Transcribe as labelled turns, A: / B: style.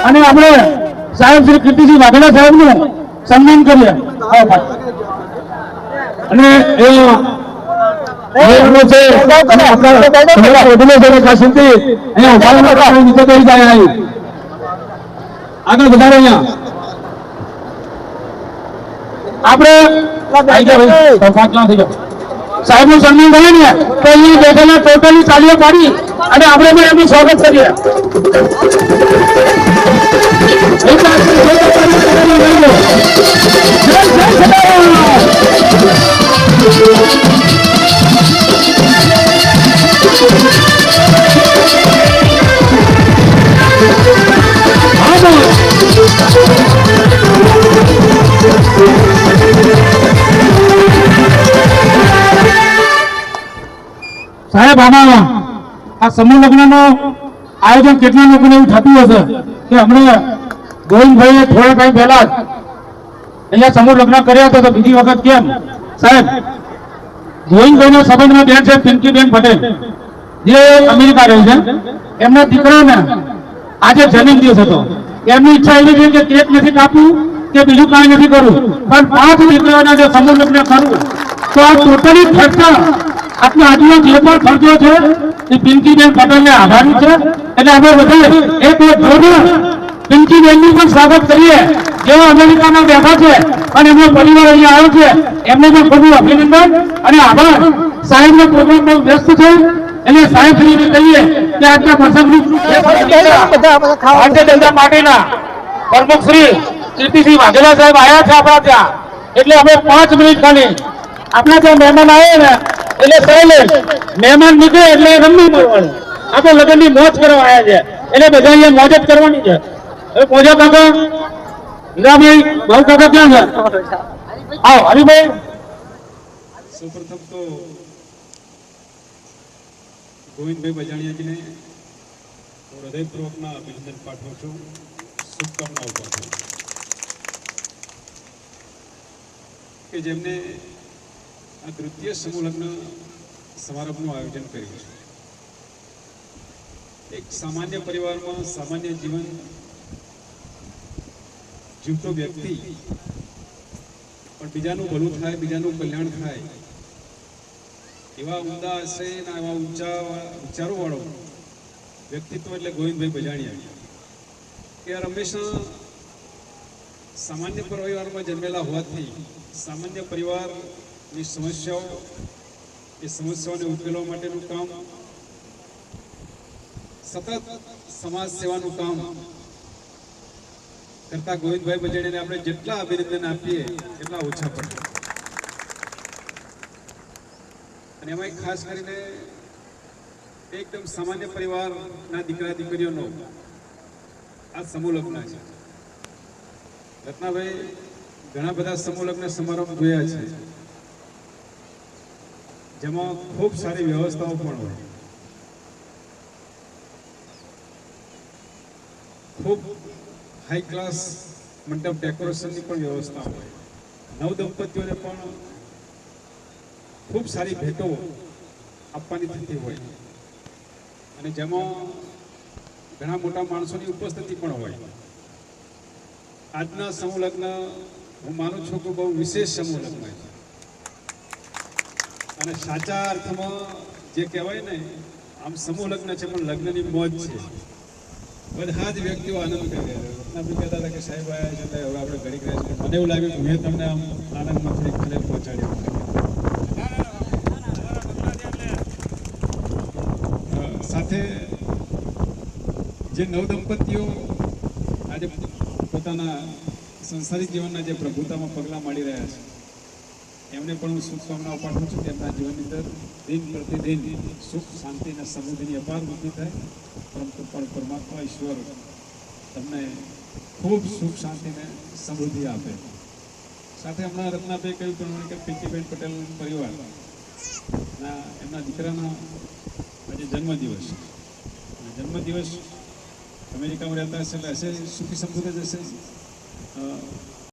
A: અને આપણે સાહેબ શ્રી કીર્તિસિંહ વાઘેલા સાહેબનું સન્માન કરીએ. અને આગળ વધારે અહીંયા આપણે સાહેબ નું સન્માન કરે ને તો અહીંયા બેઠેલા ટોટલી તાલીઓ પાડી અને આપણે પણ એમનું સ્વાગત કરીએ. સાહેબ આમાં આ સમૂહ લગ્નનું આયોજન કેટલા લોકોને એવું થતું હશે કે હમણાં ગોવિંદભાઈએ થોડા ટાઈમ પહેલા જ અહીંયા સમૂહ લગ્ન કર્યા હતા તો બીજી વખત કેમ? સાહેબ ગોવિંદભાઈના સંબંધમાં બેન છે પિંકીબેન પટેલ જે અમેરિકા રહે છે. એમના દીકરાને આજે જન્મદિવસ હતો. એમની ઈચ્છા એવી છે કે કેક નથી કાપવું કે બીજું કાંઈ નથી કરવું, પણ 5 દીકરાઓના જે સમૂહ લગ્ન કરવું તો આ ટોટલી ખર્ચા આપનો આજનો જે પણ ખર્ચો છે એ પિંકીબેન પટેલને આભારી છે. એટલે આપણે બધા એક જોડે પિંકીબેનનું પણ સ્વાગત કરીએ જેઓ અમેરિકામાં બેઠા છે અને એમનો પરિવાર અહીંયા આવ્યો છે. એમને પણ ખૂબ અભિનંદન અને આભાર. સાહેબનો પ્રોગ્રામ બહુ વ્યસ્ત છે એટલે સાહેબ શ્રીને કહીએ કે આજના પ્રસંગની ભારતીય જનતા પાર્ટીના પ્રમુખ શ્રી કીર્તિસિંહ વાઘેલા સાહેબ આવ્યા છે આપણા ત્યાં. એટલે અમે 5 મિનિટ ખાલી આપણા ત્યાં મહેમાન આવે ને એટલે સાયલેન્ટ, મહેમાન નીકળે એટલે રમવું મળવાનું. આપણે લગ્નની મોજ કરવા આવ્યા છે એટલે બધા અહીંયા મોજ જ કરવાની છે. હવે મોજા કાકા હીરાભાઈ ભાવ કાકા ક્યાં છે? આવો હરિભાઈ.
B: સૌપ્રથમ તો ગોવિંદભાઈ બજાણિયાજીને હૃદયપૂર્વકના અભિનંદન પાઠવું છું, શુભકામનાઓ પાઠવું કે જેમને આ તૃતીય સમૂહ લગ્ન સમારંભનું આયોજન કર્યું છે. એક સામાન્ય પરિવારમાં સામાન્ય જીવન જીવતો વ્યક્તિ પણ બીજાનું ભલું થાય, બીજાનું કલ્યાણ થાય એવા ઉમદા આશયના એવા ઊંચા વિચારો વાળો વ્યક્તિત્વ એટલે ગોવિંદભાઈ બજાણિયા કે હંમેશા સામાન્ય પરિવારમાં જન્મેલા હોવાથી સામાન્ય પરિવારની સમસ્યાઓ એ સમસ્યાઓને ઉકેલવા માટેનું કામ, સતત સમાજ સેવાનું કામ કરતા ગોવિંદભાઈ બજાણિયાને આપણે જેટલા અભિનંદન આપીએ એટલા ઓછા પડે. અને એમાં ખાસ કરીને એકદમ સામાન્ય પરિવારના દીકરા દીકરીઓનો આ સમૂહ લગ્ન છે. રત્નાભાઈ ઘણા બધા સમૂહ લગ્ન સમારંભ જોયા છે જેમાં ખૂબ સારી વ્યવસ્થાઓ પણ હોય, ખૂબ હાઈ ક્લાસ મંડપ ડેકોરેશનની પણ વ્યવસ્થા હોય, નવદંપતીઓને પણ ખૂબ સારી ભેટો આપવાની થતી હોય અને જેમાં ઘણા મોટા માણસોની ઉપસ્થિતિ પણ હોય. આજના સમૂહ લગ્ન હું માનું છું કે બહુ વિશેષ સમૂહ લગ્ન છે અને સાચા અર્થમાં જે કહેવાય ને આમ સમૂહ લગ્ન છે પણ લગ્નની મોજ છે. બધા જ વ્યક્તિઓ આનંદ કરી રહ્યા છે. કહેતા હતા કે સાહેબ આવ્યા છે હવે આપણે ઘડી ગયા છે. મને એવું લાગ્યું કે મેં તમને આમ આનંદમાં થોડી ખલેલ પહોંચાડ્યો. સાથે જે નવદંપતીઓ આજે પોતાના સંસારિક જીવનના જે પ્રભુતામાં પગલાં માંડી રહ્યા છે એમને પણ હું શુભકામનાઓ પાઠવું છું કે એમના જીવનની અંદર દિન પ્રતિદિન સુખ શાંતિ અને સમૃદ્ધિની અપાર વૃદ્ધિ થાય. પરંતુ પણ પરમાત્મા ઈશ્વર તમને ખૂબ સુખ શાંતિ અને સમૃદ્ધિ આપે. સાથે હમણાં રત્નાભાઈ કહ્યું પ્રમાણે કે પિંકીબેન પટેલ પરિવારના એમના દીકરાના આજે જન્મદિવસ અમેરિકામાં રહેતા હશે એટલે હશે સુખી સમૃદ્ધ જ હશે.